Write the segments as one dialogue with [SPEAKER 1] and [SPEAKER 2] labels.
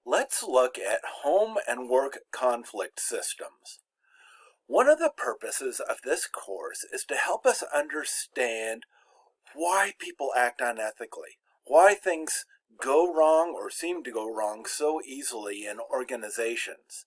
[SPEAKER 1] Let's look at home and work conflict systems. One of the purposes of this course is to help us understand why people act unethically, why things go wrong or seem to go wrong so easily in organizations.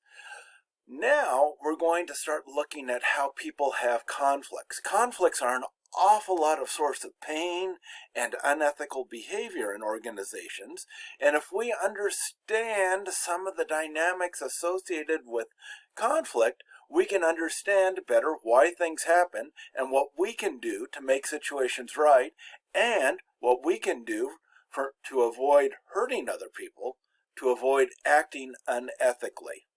[SPEAKER 1] Now we're going to start looking at how people have conflicts. Conflicts are an awful lot of source of pain and unethical behavior in organizations, and if we understand some of the dynamics associated with conflict, we can understand better why things happen and what we can do to make situations right, and what we can do to avoid hurting other people, to avoid acting unethically.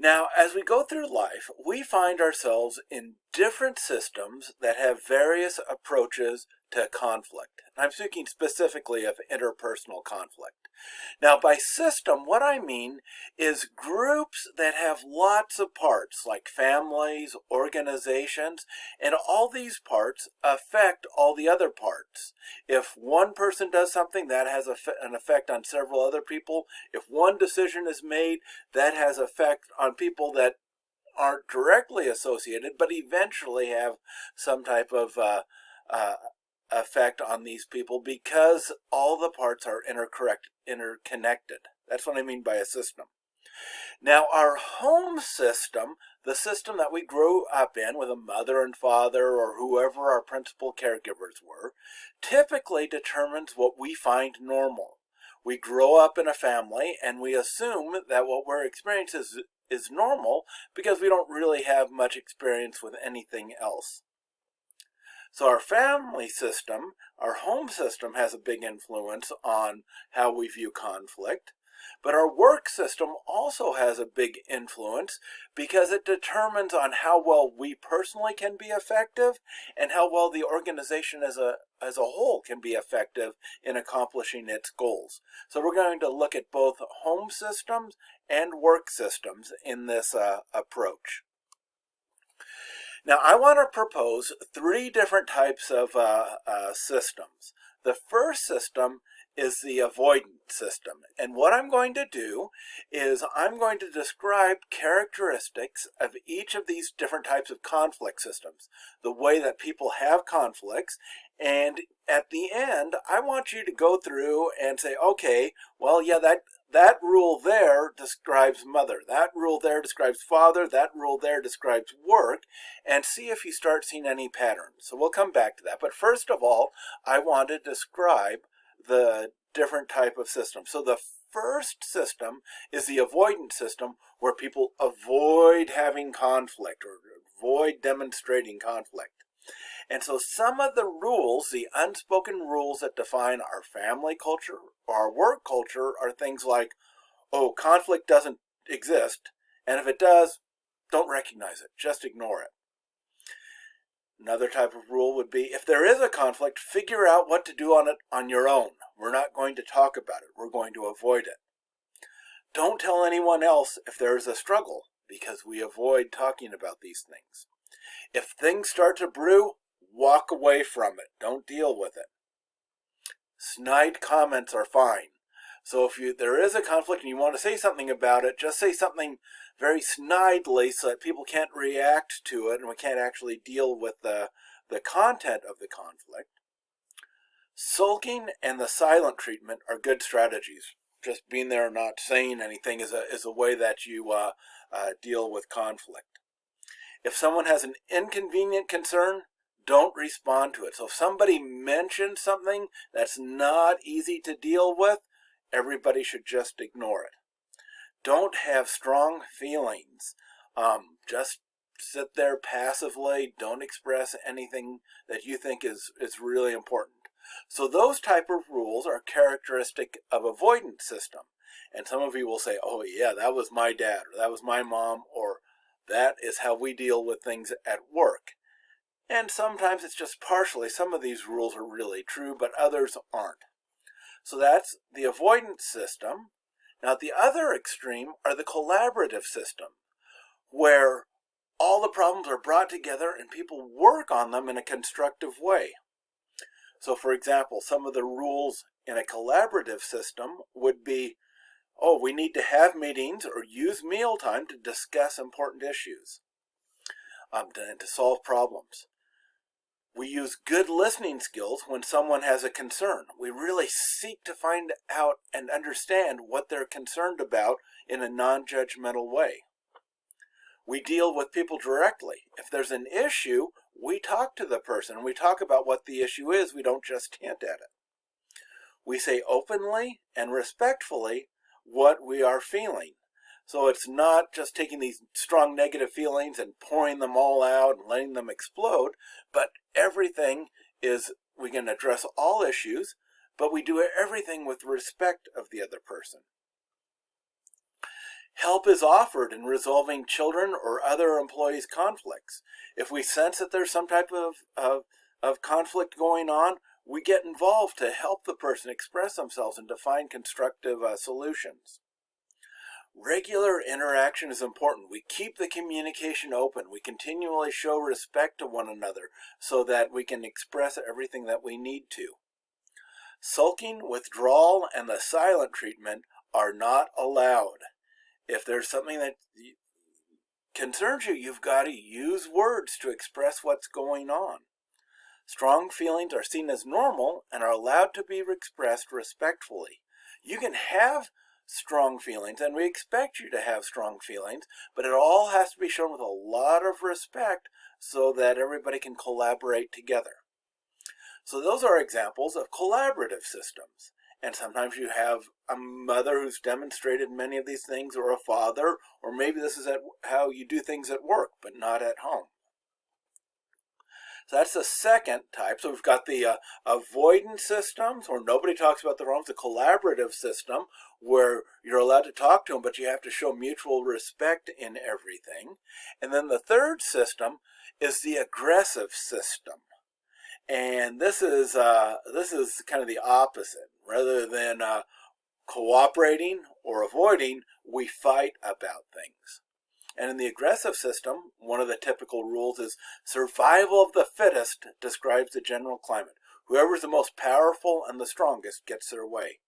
[SPEAKER 1] Now, as we go through life, we find ourselves in different systems that have various approaches to conflict. I'm speaking specifically of interpersonal conflict. Now, by system, what I mean is groups that have lots of parts, like families, organizations, and all these parts affect all the other parts. If one person does something, that has an effect on several other people. If one decision is made, that has effect on people that aren't directly associated, but eventually have some type of effect on these people because all the parts are interconnected. That's what I mean by a system. Now, our home system, the system that we grew up in with a mother and father or whoever our principal caregivers were, typically determines what we find normal. We grow up in a family and we assume that what we're experiencing is normal because we don't really have much experience with anything else. So our family system, our home system, has a big influence on how we view conflict. But our work system also has a big influence because it determines on how well we personally can be effective and how well the organization as a whole can be effective in accomplishing its goals. So we're going to look at both home systems and work systems in this approach. Now, I want to propose three different types of systems. The first system is the avoidant system. And what I'm going to do is I'm going to describe characteristics of each of these different types of conflict systems, the way that people have conflicts. And at the end, I want you to go through and say, okay, well, yeah, that rule there describes mother. That rule there describes father. That rule there describes work. And see if you start seeing any patterns. So we'll come back to that. But first of all, I want to describe the different type of system. So the first system is the avoidant system, where people avoid having conflict or avoid demonstrating conflict. And so some of the rules, the unspoken rules that define our family culture or our work culture, are things like, oh, conflict doesn't exist, and if it does, don't recognize it, just ignore it. Another type of rule would be, if there is a conflict, figure out what to do on it on your own. We're not going to talk about it. We're going to avoid it. Don't tell anyone else if there is a struggle, because we avoid talking about these things. If things start to brew, walk away from it. Don't deal with it. Snide comments are fine. So if there is a conflict and you want to say something about it, just say something very snidely so that people can't react to it and we can't actually deal with the content of the conflict. Sulking and the silent treatment are good strategies. Just being there and not saying anything is a way that you deal with conflict. If someone has an inconvenient concern, don't respond to it. So if somebody mentions something that's not easy to deal with, everybody should just ignore it. Don't have strong feelings. Just sit there passively. Don't express anything that you think is really important. So those type of rules are characteristic of avoidant system. And some of you will say, oh yeah, that was my dad, or that was my mom, or that is how we deal with things at work. And sometimes it's just partially. Some of these rules are really true, but others aren't. So that's the avoidant system. Now, at the other extreme are the collaborative system, where all the problems are brought together and people work on them in a constructive way. So, for example, some of the rules in a collaborative system would be Oh, we need to have meetings or use mealtime to discuss important issues, to solve problems. We use good listening skills when someone has a concern. We really seek to find out and understand what they're concerned about in a non-judgmental way. We deal with people directly. If there's an issue, we talk to the person. We talk about what the issue is. We don't just hint at it. We say openly and respectfully what we are feeling. So it's not just taking these strong negative feelings and pouring them all out and letting them explode, but everything is, we can address all issues, but we do everything with respect of the other person. Help is offered in resolving children or other employees' conflicts. If we sense that there's some type of conflict going on, we get involved to help the person express themselves and to find constructive solutions. Regular interaction is important. We keep the communication open. We continually show respect to one another so that we can express everything that we need to. Sulking, withdrawal, and the silent treatment are not allowed. If there's something that concerns you, you've got to use words to express what's going on. Strong feelings are seen as normal and are allowed to be expressed respectfully. You can have strong feelings, and we expect you to have strong feelings, but it all has to be shown with a lot of respect so that everybody can collaborate together. So those are examples of collaborative systems. And sometimes you have a mother who's demonstrated many of these things, or a father, or maybe this is how you do things at work, but not at home. So that's the second type. So we've got the avoidant systems, where nobody talks about their own. It's a collaborative system where you're allowed to talk to them, but you have to show mutual respect in everything. And then the third system is the aggressive system. And this is kind of the opposite. Rather than cooperating or avoiding, we fight about things. And in the aggressive system, one of the typical rules is survival of the fittest describes the general climate. Whoever's the most powerful and the strongest gets their way.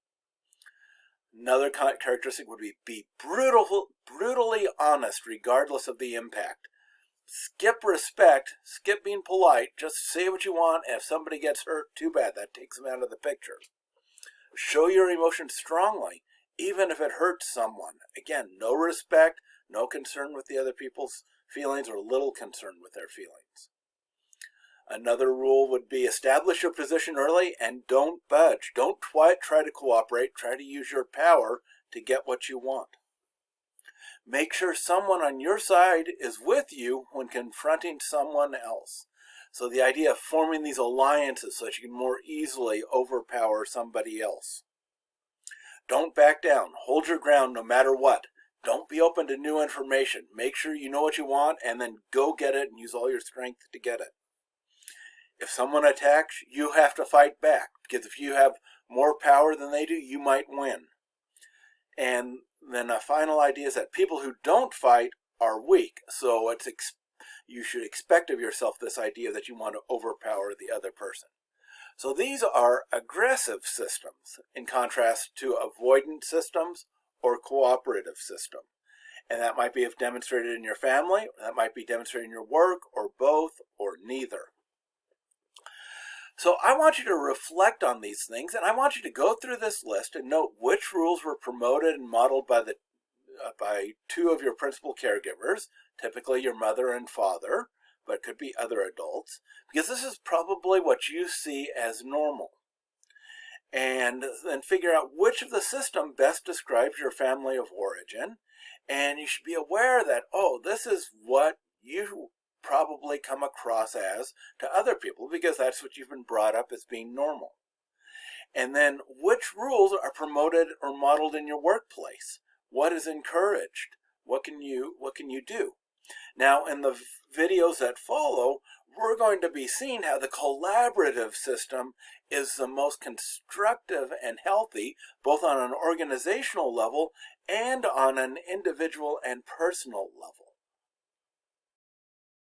[SPEAKER 1] Another characteristic would be brutally honest regardless of the impact. Skip respect, skip being polite, just say what you want, and if somebody gets hurt, too bad, that takes them out of the picture. Show your emotions strongly, even if it hurts someone. Again, no respect, no concern with the other people's feelings, or little concern with their feelings. Another rule would be establish your position early and don't budge. Don't try to cooperate, try to use your power to get what you want. Make sure someone on your side is with you when confronting someone else. So the idea of forming these alliances so that you can more easily overpower somebody else. Don't back down. Hold your ground no matter what. Don't be open to new information. Make sure you know what you want and then go get it and use all your strength to get it. If someone attacks, you have to fight back, because if you have more power than they do, you might win. And then a final idea is that people who don't fight are weak. So you should expect of yourself this idea that you want to overpower the other person. So these are aggressive systems in contrast to avoidant systems or cooperative system. And that might be demonstrated in your family, or that might be demonstrated in your work, or both, or neither. So I want you to reflect on these things, and I want you to go through this list and note which rules were promoted and modeled by two of your principal caregivers, typically your mother and father, but it could be other adults, because this is probably what you see as normal. And then figure out which of the system best describes your family of origin, and you should be aware that, oh, this is what you probably come across as to other people, because that's what you've been brought up as being normal. And then which rules are promoted or modeled in your workplace? What is encouraged? What can you do? Now, in the videos that follow, we're going to be seeing how the collaborative system is the most constructive and healthy, both on an organizational level and on an individual and personal level.